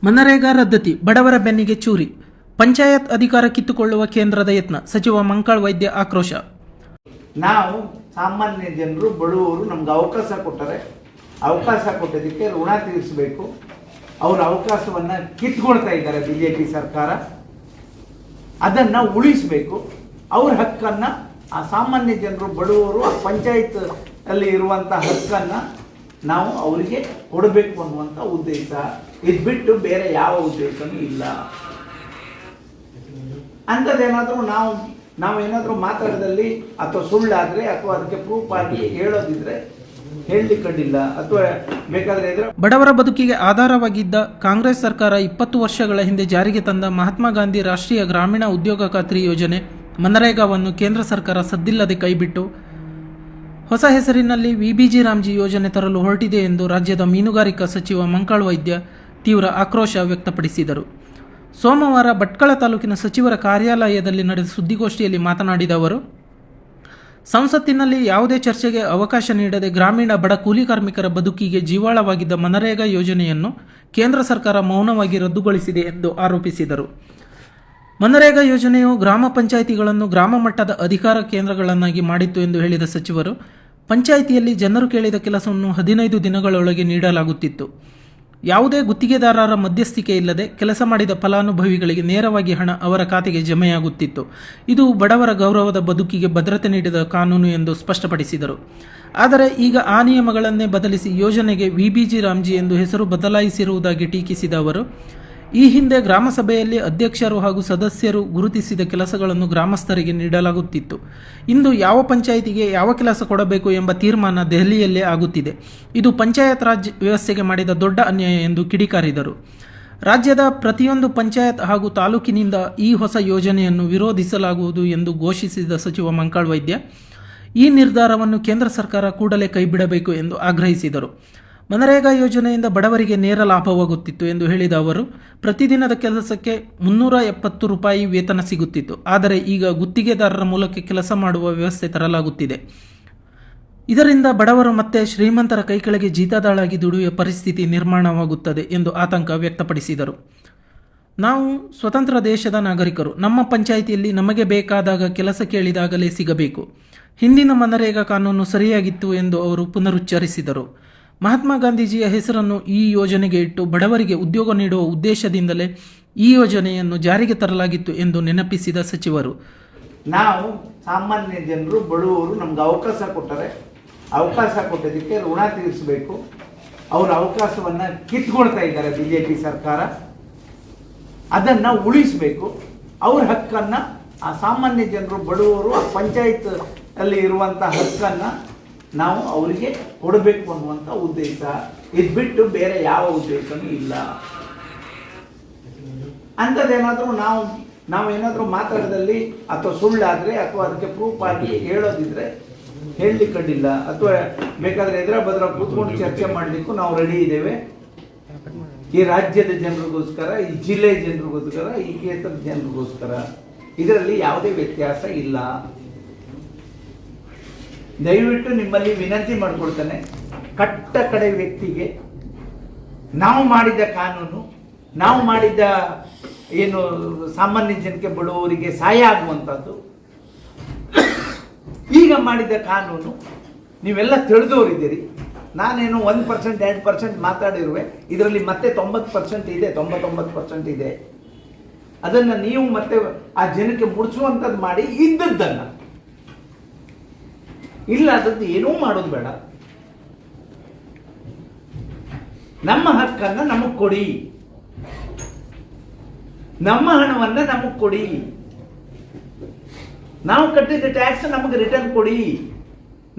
ಮನರೇಗಾ ರದ್ದತಿ, ಬಡವರ ಬೆನ್ನಿಗೆ ಚೂರಿ. ಪಂಚಾಯತ್ ಅಧಿಕಾರ ಕಿತ್ತುಕೊಳ್ಳುವ ಕೇಂದ್ರದ ಯತ್ನ. ಸಚಿವ ಮಂಕಾಳ್ ವೈದ್ಯ ಆಕ್ರೋಶ. ನಾವು ಸಾಮಾನ್ಯ ಜನರು, ಬಡವರು ನಮ್ಗೆ ಅವಕಾಶ ಕೊಟ್ಟರೆ, ಅವಕಾಶ ಕೊಟ್ಟಿದ್ದಕ್ಕೆ ಋಣ ತೀರಿಸಬೇಕು. ಅವರ ಅವಕಾಶವನ್ನು ಕಿತ್ಕೊಳ್ತಾ ಇದ್ದಾರೆ ಬಿಜೆಪಿ ಸರ್ಕಾರ. ಅದನ್ನು ಉಳಿಸಬೇಕು. ಅವ್ರ ಹಕ್ಕನ್ನು, ಆ ಸಾಮಾನ್ಯ ಜನರು, ಬಡವರು, ಆ ಪಂಚಾಯತ್ ಅಲ್ಲಿ ಇರುವಂಥ ಹಕ್ಕನ್ನು ನಾವು ಅವರಿಗೆ ಕೊಡಬೇಕು ಅನ್ನುವಂಥ ಉದ್ದೇಶ. ಇದು ಬಿಟ್ಟು ಬೇರೆ ಯಾವ ಉದ್ದೇಶನೂ ಇಲ್ಲ. ಅಂಥದ್ದೇನಾದರೂ ನಾವೇನಾದರೂ ಮಾತಾಡೋದಲ್ಲಿ ಅಥವಾ ಸುಳ್ಳಾದರೆ ಅಥವಾ ಅದಕ್ಕೆ ಪ್ರೂಫ್ ಆಗಿ ಹೇಳೋದಿದ್ರೆ ಹೇಳಲಿಕ್ಕಿಲ್ಲ, ಅಥವಾ ಬೇಕಾದರೆ ಬಡವರ ಬದುಕಿಗೆ ಆಧಾರವಾಗಿದ್ದ ಕಾಂಗ್ರೆಸ್ ಸರ್ಕಾರ 20 ವರ್ಷಗಳ ಹಿಂದೆ ಜಾರಿಗೆ ತಂದ ಮಹಾತ್ಮ ಗಾಂಧಿ ರಾಷ್ಟ್ರೀಯ ಗ್ರಾಮೀಣ ಉದ್ಯೋಗ ಖಾತ್ರಿ ಯೋಜನೆ ಮನರೇಗಾವನ್ನು ಕೇಂದ್ರ ಸರ್ಕಾರ ಸದ್ದಿಲ್ಲದೆ ಕೈಬಿಟ್ಟು ಹೊಸ ಹೆಸರಿನಲ್ಲಿ ವಿಬಿಜಿ ರಾಮ್ಜಿ ಯೋಜನೆ ತರಲು ಹೊರಟಿದೆ ಎಂದು ರಾಜ್ಯದ ಮೀನುಗಾರಿಕಾ ಸಚಿವ ಮಂಕಾಳ್ ವೈದ್ಯ ತೀವ್ರ ಆಕ್ರೋಶ ವ್ಯಕ್ತಪಡಿಸಿದರು. ಸೋಮವಾರ ಭಟ್ಕಳ ತಾಲೂಕಿನ ಸಚಿವರ ಕಾರ್ಯಾಲಯದಲ್ಲಿ ನಡೆದ ಸುದ್ದಿಗೋಷ್ಠಿಯಲ್ಲಿ ಮಾತನಾಡಿದ ಅವರು, ಸಂಸತ್ತಿನಲ್ಲಿ ಯಾವುದೇ ಚರ್ಚೆಗೆ ಅವಕಾಶ ನೀಡದೆ ಗ್ರಾಮೀಣ ಬಡ ಕೂಲಿ ಕಾರ್ಮಿಕರ ಬದುಕಿಗೆ ಜೀವಾಳವಾಗಿದ್ದ ಮನರೇಗಾ ಯೋಜನೆಯನ್ನು ಕೇಂದ್ರ ಸರ್ಕಾರ ಮೌನವಾಗಿ ರದ್ದುಗೊಳಿಸಿದೆ ಎಂದು ಆರೋಪಿಸಿದರು. ಮನರೇಗಾ ಯೋಜನೆಯು ಗ್ರಾಮ ಪಂಚಾಯಿತಿಗಳನ್ನು ಗ್ರಾಮ ಮಟ್ಟದ ಅಧಿಕಾರ ಕೇಂದ್ರಗಳನ್ನಾಗಿ ಮಾಡಿತ್ತು ಎಂದು ಹೇಳಿದ ಸಚಿವರು, ಪಂಚಾಯಿತಿಯಲ್ಲಿ ಜನರು ಕೇಳಿದ ಕೆಲಸವನ್ನು 15 ದಿನಗಳೊಳಗೆ ನೀಡಲಾಗುತ್ತಿತ್ತು. ಯಾವುದೇ ಗುತ್ತಿಗೆದಾರರ ಮಧ್ಯಸ್ಥಿಕೆ ಇಲ್ಲದೆ ಕೆಲಸ ಮಾಡಿದ ಫಲಾನುಭವಿಗಳಿಗೆ ನೇರವಾಗಿ ಹಣ ಅವರ ಖಾತೆಗೆ ಜಮೆಯಾಗುತ್ತಿತ್ತು. ಇದು ಬಡವರ ಗೌರವದ ಬದುಕಿಗೆ ಭದ್ರತೆ ನೀಡಿದ ಕಾನೂನು ಎಂದು ಸ್ಪಷ್ಟಪಡಿಸಿದರು. ಆದರೆ ಈಗ ಆ ನಿಯಮಗಳನ್ನೇ ಬದಲಿಸಿ ಯೋಜನೆಗೆ ವಿಬಿಜಿ ರಾಮ್ಜಿ ಎಂದು ಹೆಸರು ಬದಲಾಯಿಸಿರುವುದಾಗಿ ಟೀಕಿಸಿದ ಅವರು, ಈ ಹಿಂದೆ ಗ್ರಾಮಸಭೆಯಲ್ಲಿ ಅಧ್ಯಕ್ಷರು ಹಾಗೂ ಸದಸ್ಯರು ಗುರುತಿಸಿದ ಕೆಲಸಗಳನ್ನು ಗ್ರಾಮಸ್ಥರಿಗೆ ನೀಡಲಾಗುತ್ತಿತ್ತು. ಇಂದು ಯಾವ ಪಂಚಾಯಿತಿಗೆ ಯಾವ ಕೆಲಸ ಕೊಡಬೇಕು ಎಂಬ ತೀರ್ಮಾನ ದೆಹಲಿಯಲ್ಲೇ ಆಗುತ್ತಿದೆ. ಇದು ಪಂಚಾಯತ್ ರಾಜ್ ವ್ಯವಸ್ಥೆಗೆ ಮಾಡಿದ ದೊಡ್ಡ ಅನ್ಯಾಯ ಎಂದು ಕಿಡಿಕಾರಿದರು. ರಾಜ್ಯದ ಪ್ರತಿಯೊಂದು ಪಂಚಾಯತ್ ಹಾಗೂ ತಾಲೂಕಿನಿಂದ ಈ ಹೊಸ ಯೋಜನೆಯನ್ನು ವಿರೋಧಿಸಲಾಗುವುದು ಎಂದು ಘೋಷಿಸಿದ ಸಚಿವ ಮಂಕಾಳ್ ವೈದ್ಯ, ಈ ನಿರ್ಧಾರವನ್ನು ಕೇಂದ್ರ ಸರ್ಕಾರ ಕೂಡಲೇ ಕೈಬಿಡಬೇಕು ಎಂದು ಆಗ್ರಹಿಸಿದರು. ಮನರೇಗಾ ಯೋಜನೆಯಿಂದ ಬಡವರಿಗೆ ನೇರ ಲಾಭವಾಗುತ್ತಿತ್ತು ಎಂದು ಹೇಳಿದ ಅವರು, ಪ್ರತಿದಿನದ ಕೆಲಸಕ್ಕೆ 370 ರೂಪಾಯಿ ವೇತನ ಸಿಗುತ್ತಿತ್ತು. ಆದರೆ ಈಗ ಗುತ್ತಿಗೆದಾರರ ಮೂಲಕ ಕೆಲಸ ಮಾಡುವ ವ್ಯವಸ್ಥೆ ತರಲಾಗುತ್ತಿದೆ. ಇದರಿಂದ ಬಡವರು ಮತ್ತೆ ಶ್ರೀಮಂತರ ಕೈಕೆಳಗೆ ಜೀತದಾಳಾಗಿ ದುಡಿಯುವ ಪರಿಸ್ಥಿತಿ ನಿರ್ಮಾಣವಾಗುತ್ತದೆ ಎಂದು ಆತಂಕ ವ್ಯಕ್ತಪಡಿಸಿದರು. ನಾವು ಸ್ವತಂತ್ರ ದೇಶದ ನಾಗರಿಕರು. ನಮ್ಮ ಪಂಚಾಯಿತಿಯಲ್ಲಿ ನಮಗೆ ಬೇಕಾದಾಗ ಕೆಲಸ ಕೇಳಿದಾಗಲೇ ಸಿಗಬೇಕು. ಹಿಂದಿನ ಮನರೇಗಾ ಕಾನೂನು ಸರಿಯಾಗಿತ್ತು ಎಂದು ಅವರು ಪುನರುಚ್ಚರಿಸಿದರು. ಮಹಾತ್ಮ ಗಾಂಧೀಜಿಯ ಹೆಸರನ್ನು ಈ ಯೋಜನೆಗೆ ಇಟ್ಟು ಬಡವರಿಗೆ ಉದ್ಯೋಗ ನೀಡುವ ಉದ್ದೇಶದಿಂದಲೇ ಈ ಯೋಜನೆಯನ್ನು ಜಾರಿಗೆ ತರಲಾಗಿತ್ತು ಎಂದು ನೆನಪಿಸಿದ ಸಚಿವರು, ನಾವು ಸಾಮಾನ್ಯ ಜನರು, ಬಡವರು ನಮ್ಗೆ ಅವಕಾಶ ಕೊಟ್ಟರೆ, ಅವಕಾಶ ಕೊಟ್ಟಿದ್ದಕ್ಕೆ ಋಣ ತೀರಿಸಬೇಕು. ಅವರ ಅವಕಾಶವನ್ನು ಕಿತ್ಕೊಳ್ತಾ ಇದ್ದಾರೆ ಬಿಜೆಪಿ ಸರ್ಕಾರ. ಅದನ್ನು ಉಳಿಸಬೇಕು. ಅವ್ರ ಹಕ್ಕನ್ನು, ಆ ಸಾಮಾನ್ಯ ಜನರು, ಬಡವರು, ಆ ಪಂಚಾಯತ್ ಅಲ್ಲಿ ಇರುವಂಥ ಹಕ್ಕನ್ನು ನಾವು ಅವರಿಗೆ ಕೊಡಬೇಕು ಅನ್ನುವಂಥ ಉದ್ದೇಶ. ಇದು ಬಿಟ್ಟು ಬೇರೆ ಯಾವ ಉದ್ದೇಶನೂ ಇಲ್ಲ. ಅಂಥದ್ದೇನಾದರೂ ನಾವೇನಾದರೂ ಮಾತಾಡೋದಲ್ಲಿ ಅಥವಾ ಸುಳ್ಳಾದರೆ ಅಥವಾ ಅದಕ್ಕೆ ಪ್ರೂಫ್ ಆಗಿ ಹೇಳೋದಿದ್ರೆ ಹೇಳಲಿಕ್ಕಿಲ್ಲ, ಅಥವಾ ಬೇಕಾದರೆ ಎದುರ ಬದ್ರ ಕೂತ್ಕೊಂಡು ಚರ್ಚೆ ಮಾಡಲಿಕ್ಕೂ ನಾವು ರೆಡಿ ಇದ್ದೇವೆ. ಈ ರಾಜ್ಯದ ಜನರಿಗೋಸ್ಕರ, ಈ ಜಿಲ್ಲೆ ಜನರಿಗೋಸ್ಕರ, ಈ ಕ್ಷೇತ್ರದ ಜನರಿಗೋಸ್ಕರ. ಇದರಲ್ಲಿ ಯಾವುದೇ ವ್ಯತ್ಯಾಸ ಇಲ್ಲ. ದಯವಿಟ್ಟು ನಿಮ್ಮಲ್ಲಿ ವಿನಂತಿ ಮಾಡಿಕೊಳ್ತಾನೆ, ಕಟ್ಟ ಕಡೆ ವ್ಯಕ್ತಿಗೆ ನಾವು ಮಾಡಿದ ಕಾನೂನು, ನಾವು ಮಾಡಿದ ಏನು ಸಾಮಾನ್ಯ ಜನಕ್ಕೆ, ಬಡವರಿಗೆ ಸಹಾಯ ಆಗುವಂಥದ್ದು, ಈಗ ಮಾಡಿದ ಕಾನೂನು ನೀವೆಲ್ಲ ತಿಳಿದವರಿದ್ದೀರಿ. ನಾನೇನು 1%, 2% ಮಾತಾಡಿರುವೆ. ಇದರಲ್ಲಿ ಮತ್ತೆ 90% ಇದೆ, 99% ಇದೆ. ಅದನ್ನು ನೀವು ಮತ್ತೆ ಆ ಜನಕ್ಕೆ ಮುಡಿಸುವಂಥದ್ದು ಮಾಡಿ, ಇದ್ದದ್ದನ್ನು ಇಲ್ಲ ಅದದ್ದು ಏನೂ ಮಾಡೋದು ಬೇಡ. ನಮ್ಮ ಹಕ್ಕನ್ನು ನಮಗೆ ಕೊಡಿ, ನಮ್ಮ ಹಣವನ್ನು ನಮಗೆ ಕೊಡಿ, ನಾವು ಕಟ್ಟಿದ ಟ್ಯಾಕ್ಸ್ ನಮಗೆ ರಿಟರ್ನ್ ಕೊಡಿ.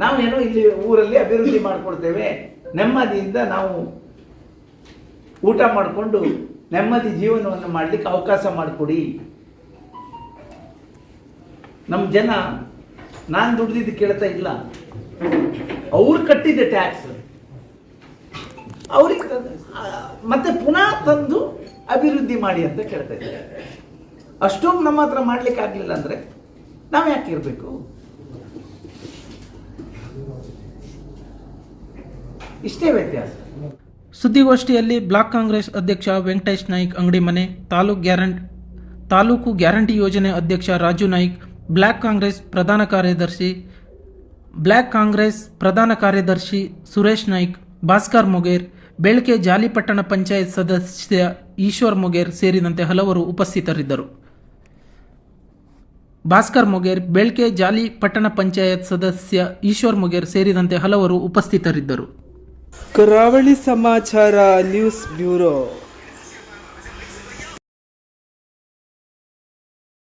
ನಾವೇನೋ ಇಲ್ಲಿ ಊರಲ್ಲಿ ಅಭಿವೃದ್ಧಿ ಮಾಡಿಕೊಡ್ತೇವೆ, ನೆಮ್ಮದಿಯಿಂದ ನಾವು ಊಟ ಮಾಡಿಕೊಂಡು ನೆಮ್ಮದಿ ಜೀವನವನ್ನು ಮಾಡಲಿಕ್ಕೆ ಅವಕಾಶ ಮಾಡಿಕೊಡಿ. ನಮ್ಮ ಜನ ನಾನು ದುಡ್ದಿದ್ದು ಕೇಳ್ತಾ ಇಲ್ಲ, ಅವ್ರು ಕಟ್ಟಿದ್ದ ಟ್ಯಾಕ್ಸ್ ಅವ್ರಿಗೆ ಮತ್ತೆ ಪುನಃ ತಂದು ಅಭಿವೃದ್ಧಿ ಮಾಡಿ ಅಂತ ಕೇಳ್ತಾ ಇದ್ದಾರೆ. ಅಷ್ಟೊಂದು ನಮ್ಮ ಹತ್ರ ಮಾಡ್ಲಿಕ್ಕೆ ಆಗಲಿಲ್ಲ ಅಂದರೆ ನಾವು ಯಾಕೆ ಇರಬೇಕು? ಇಷ್ಟೇ ವ್ಯತ್ಯಾಸ. ಸುದ್ದಿಗೋಷ್ಠಿಯಲ್ಲಿ ಬ್ಲಾಕ್ ಕಾಂಗ್ರೆಸ್ ಅಧ್ಯಕ್ಷ ವೆಂಕಟೇಶ್ ನಾಯ್ಕ್ ಅಂಗಡಿಮನೆ, ತಾಲೂಕು ಗ್ಯಾರಂಟಿ ಯೋಜನೆ ಅಧ್ಯಕ್ಷ ರಾಜು ನಾಯ್ಕ್, ಬ್ಲಾಕ್ ಕಾಂಗ್ರೆಸ್ ಪ್ರಧಾನ ಕಾರ್ಯದರ್ಶಿ ಸುರೇಶ್ ನಾಯ್ಕ್, ಭಾಸ್ಕರ್ ಮೊಗೇರ್, ಬೆಳ್ಕೆ ಜಾಲಿ ಪಟ್ಟಣ ಪಂಚಾಯತ್ ಸದಸ್ಯ ಈಶ್ವರ್ ಮೊಗೇರ್ ಸೇರಿದಂತೆ ಹಲವರು ಉಪಸ್ಥಿತರಿದ್ದರು. ಕರಾವಳಿ ಸಮಾಚಾರ ನ್ಯೂಸ್ ಬ್ಯೂರೋ.